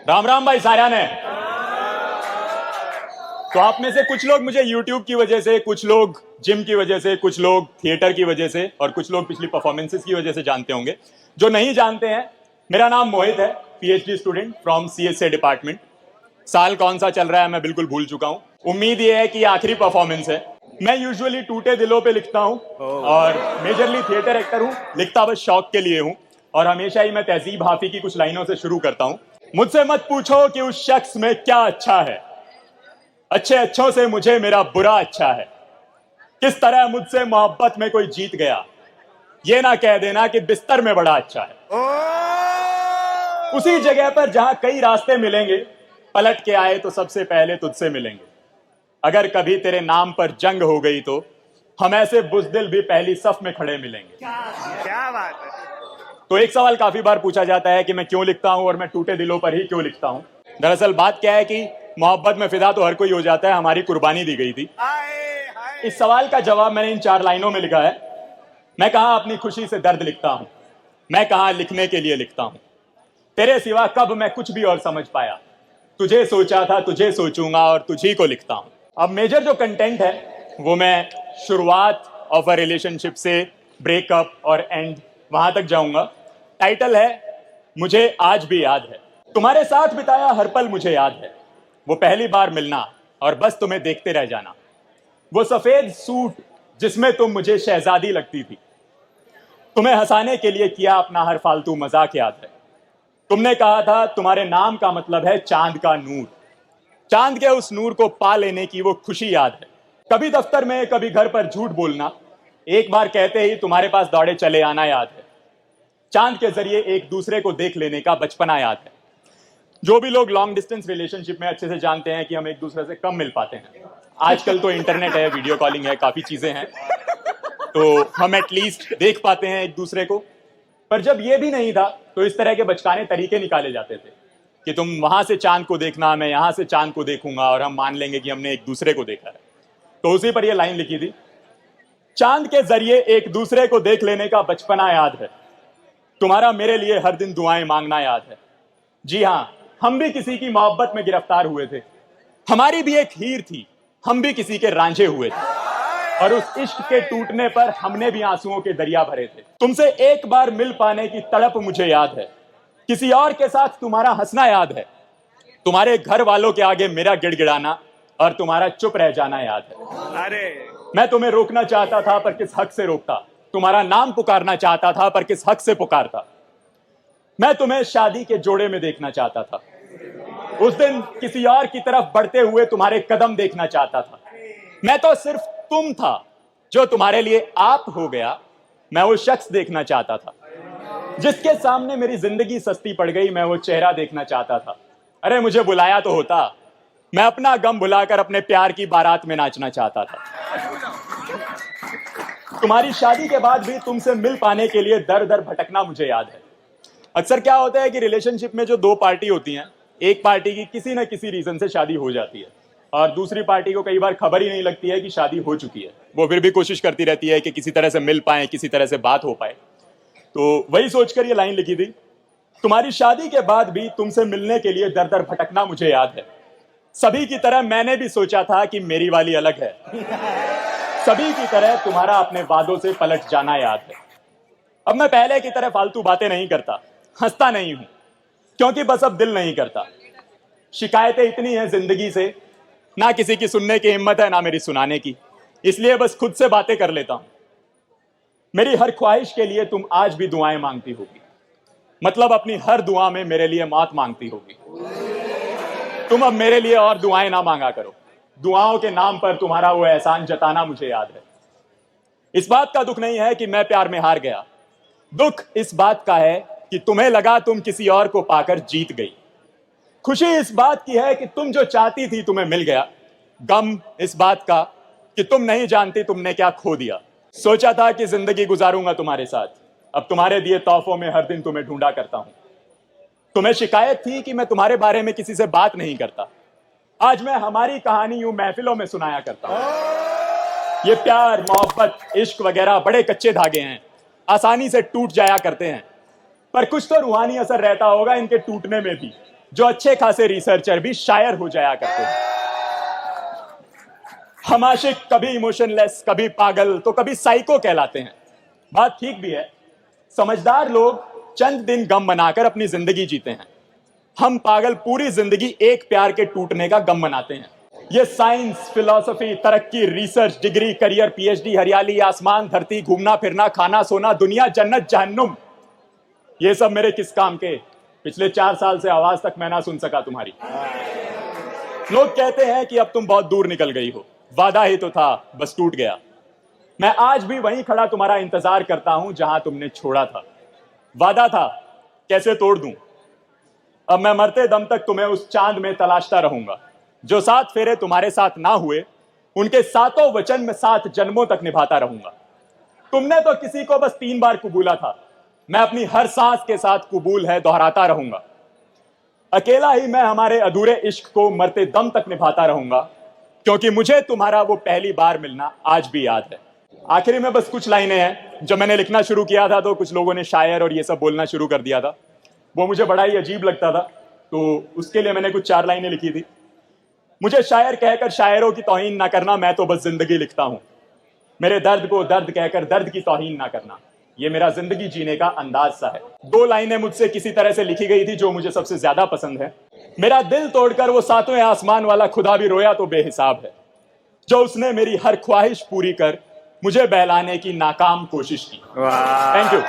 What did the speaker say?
राम राम भाई सारा ने। तो आप में से कुछ लोग मुझे YouTube की वजह से, कुछ लोग जिम की वजह से, कुछ लोग थिएटर की वजह से और कुछ लोग पिछली परफॉर्मेंसेस की वजह से जानते होंगे। जो नहीं जानते हैं, मेरा नाम मोहित है, PhD student from CSA department. साल कौन सा चल रहा है मैं बिल्कुल भूल चुका हूँ। उम्मीद ये है कि आखिरी परफॉर्मेंस है। मैं यूजुअली टूटे दिलों पे लिखता हूँ और मेजरली थिएटर एक्टर हूँ, लिखता बस शौक के लिए हूँ। और हमेशा ही मैं तहजीब हाफी की कुछ लाइनों से शुरू करता हूँ। मुझसे मत पूछो कि उस शख्स में क्या अच्छा है, अच्छे अच्छों से मुझे मेरा बुरा अच्छा है। किस तरह मुझसे मोहब्बत में कोई जीत गया, ये ना कह देना कि बिस्तर में बड़ा अच्छा है। उसी जगह पर जहां कई रास्ते मिलेंगे, पलट के आए तो सबसे पहले तुझसे मिलेंगे। अगर कभी तेरे नाम पर जंग हो गई तो हम ऐसे बुज़दिल भी पहली सफ में खड़े मिलेंगे। क्या बात है। तो एक सवाल काफी बार पूछा जाता है कि मैं क्यों लिखता हूं और मैं टूटे दिलों पर ही क्यों लिखता हूं। दरअसल बात क्या है कि मोहब्बत में फिदा तो हर कोई हो जाता है, हमारी कुर्बानी दी गई थी। इस सवाल का जवाब मैंने इन 4 लाइनों में लिखा है। मैं कहां अपनी खुशी से दर्द लिखता हूं, मैं कहां लिखने के लिए लिखता हूं। तेरे सिवा कब मैं कुछ भी और समझ पाया, तुझे सोचा था तुझे सोचूंगा और तुझी को लिखता हूं। अब मेजर जो कंटेंट है वो मैं शुरुआत ऑफ अ रिलेशनशिप से ब्रेकअप और एंड वहां तक जाऊंगा। टाइटल है मुझे आज भी याद है। तुम्हारे साथ बिताया हर पल मुझे याद है। वो पहली बार मिलना और बस तुम्हें देखते रह जाना। वो सफेद सूट जिसमें तुम मुझे शहजादी लगती थी। तुम्हें हंसाने के लिए किया अपना हर फालतू मजाक याद है। तुमने कहा था तुम्हारे नाम का मतलब है चांद का नूर। चांद के उस नूर को पा लेने की वो खुशी याद है। कभी दफ्तर में कभी घर पर झूठ बोलना, एक बार कहते ही तुम्हारे पास दौड़े चले आना याद है। चांद के जरिए एक दूसरे को देख लेने का बचपना याद है। जो भी लोग लॉन्ग डिस्टेंस रिलेशनशिप में अच्छे से जानते हैं कि हम एक दूसरे से कम मिल पाते हैं। आजकल तो इंटरनेट है, वीडियो कॉलिंग है, काफी चीजें हैं, तो हम एटलीस्ट देख पाते हैं एक दूसरे को। पर जब ये भी नहीं था तो इस तरह के बचकाने तरीके निकाले जाते थे कि तुम वहां से चांद को देखना, मैं यहां से चांद को देखूंगा और हम मान लेंगे कि हमने एक दूसरे को देखा है। तो उसी पर यह लाइन लिखी थी, चांद के जरिए एक दूसरे को देख लेने का बचपना याद है। तुम्हारा मेरे लिए हर दिन दुआएं मांगना याद है। जी हां, हम भी किसी की मोहब्बत में गिरफ्तार हुए थे। हमारी भी एक हीर थी, हम भी किसी के रांझे हुए थे और उस इश्क के टूटने पर हमने भी आंसुओं के दरिया भरे थे। तुमसे एक बार मिल पाने की तड़प मुझे याद है। किसी और के साथ तुम्हारा हंसना याद है। तुम्हारे घर वालों के आगे मेरा गिड़गिड़ाना और तुम्हारा चुप रह जाना याद है। अरे मैं तुम्हें रोकना चाहता था पर किस हक से रोकता। तुम्हारा नाम पुकारना चाहता था पर किस हक से पुकारता। मैं तुम्हें शादी के जोड़े में देखना चाहता था। उस दिन किसी और की तरफ बढ़ते हुए तुम्हारे कदम देखना चाहता था। मैं तो सिर्फ तुम था, जो तुम्हारे लिए आप हो गया। मैं वो शख्स देखना चाहता था जिसके सामने मेरी जिंदगी सस्ती पड़ गई। मैं वो चेहरा देखना चाहता था। अरे मुझे बुलाया तो होता, मैं अपना गम भुलाकर अपने प्यार की बारात में नाचना चाहता था। तुम्हारी शादी के बाद भी तुमसे मिल पाने के लिए दर दर भटकना मुझे याद है। अक्सर क्या होता है कि रिलेशनशिप में जो 2 पार्टी होती हैं, एक पार्टी की किसी न किसी रीजन से शादी हो जाती है और दूसरी पार्टी को कई बार खबर ही नहीं लगती है कि शादी हो चुकी है। वो फिर भी कोशिश करती रहती है कि किसी तरह से मिल पाए, किसी तरह से बात हो पाए। तो वही सोचकर ये लाइन लिखी थी, तुम्हारी शादी के बाद भी तुमसे मिलने के लिए दर दर भटकना मुझे याद है। सभी की तरह मैंने भी सोचा था कि मेरी वाली अलग है। सभी की तरह तुम्हारा अपने वादों से पलट जाना याद है। अब मैं पहले की तरह फालतू बातें नहीं करता, हंसता नहीं हूं, क्योंकि बस अब दिल नहीं करता। शिकायतें इतनी हैं जिंदगी से, ना किसी की सुनने की हिम्मत है ना मेरी सुनाने की, इसलिए बस खुद से बातें कर लेता हूं। मेरी हर ख्वाहिश के लिए तुम आज भी दुआएं मांगती होगी, मतलब अपनी हर दुआ में मेरे लिए मौत मांगती होगी। तुम अब मेरे लिए और दुआएं ना मांगा करो। दुआओं के नाम पर तुम्हारा वो एहसान जताना मुझे याद है। इस बात का दुख नहीं है कि मैं प्यार में हार गया, दुख इस बात का है कि तुम्हें लगा तुम किसी और को पाकर जीत गई। खुशी इस बात की है कि तुम जो चाहती थी तुम्हें मिल गया। गम इस बात का कि तुम नहीं जानती तुमने क्या खो दिया। सोचा था कि जिंदगी गुजारूंगा तुम्हारे साथ, अब तुम्हारे दिए तोहफों में हर दिन तुम्हें ढूंढा करता हूं। तुम्हें शिकायत थी कि मैं तुम्हारे बारे में किसी से बात नहीं करता, आज मैं हमारी कहानी यूं महफिलों में सुनाया करता हूं। ये प्यार, मोहब्बत, इश्क वगैरह बड़े कच्चे धागे हैं, आसानी से टूट जाया करते हैं, पर कुछ तो रूहानी असर रहता होगा इनके टूटने में भी, जो अच्छे खासे रिसर्चर भी शायर हो जाया करते हैं। हम आशिक कभी इमोशनलेस, कभी पागल, तो कभी साइको कहलाते हैं। बात ठीक भी है। समझदार लोग चंद दिन गम मनाकर अपनी जिंदगी जीते हैं। हम पागल पूरी जिंदगी एक प्यार के टूटने का गम मनाते हैं। ये साइंस, फिलॉसफी, तरक्की, रिसर्च, डिग्री, करियर, पीएचडी, हरियाली, आसमान, धरती, घूमना फिरना, खाना सोना, दुनिया, जन्नत, जहन्नुम, ये सब मेरे किस काम के? पिछले 4 साल से आवाज तक मैं ना सुन सका तुम्हारी। लोग कहते हैं कि अब तुम बहुत दूर निकल गई हो, वादा ही तो था, बस टूट गया। मैं आज भी वहीं खड़ा तुम्हारा इंतजार करता हूं जहां तुमने छोड़ा था। वादा था, कैसे तोड़ दूं? अब मैं मरते दम तक तुम्हें उस चांद में तलाशता रहूंगा। जो 7 फेरे तुम्हारे साथ ना हुए, उनके 7 वचन में 7 जन्मों तक निभाता रहूंगा। तुमने तो किसी को बस 3 बार कबूला था, मैं अपनी हर सांस के साथ कबूल है दोहराता रहूंगा। अकेला ही मैं हमारे अधूरे इश्क को मरते दम तक निभाता रहूंगा, क्योंकि मुझे तुम्हारा वो पहली बार मिलना आज भी याद है। आखिरी में बस कुछ लाइनें हैं। जब मैंने लिखना शुरू किया था तो कुछ लोगों ने शायर और ये सब बोलना शुरू कर दिया था। वो मुझे बड़ा ही अजीब लगता था, तो उसके लिए मैंने कुछ 4 लाइनें लिखी थी। मुझे शायर कहकर शायरों की तौहीन ना करना, मैं तो बस जिंदगी लिखता हूं। मेरे दर्द को दर्द कहकर दर्द की तौहीन ना करना, ये मेरा जिंदगी जीने का अंदाज सा है। 2 लाइनें मुझसे किसी तरह से लिखी गई थी जो मुझे सबसे ज्यादा पसंद है। मेरा दिल तोड़कर वो 7वें आसमान वाला खुदा भी रोया तो बेहिसाब है, जो उसने मेरी हर ख्वाहिश पूरी कर मुझे बहलाने की नाकाम कोशिश की। Thank you.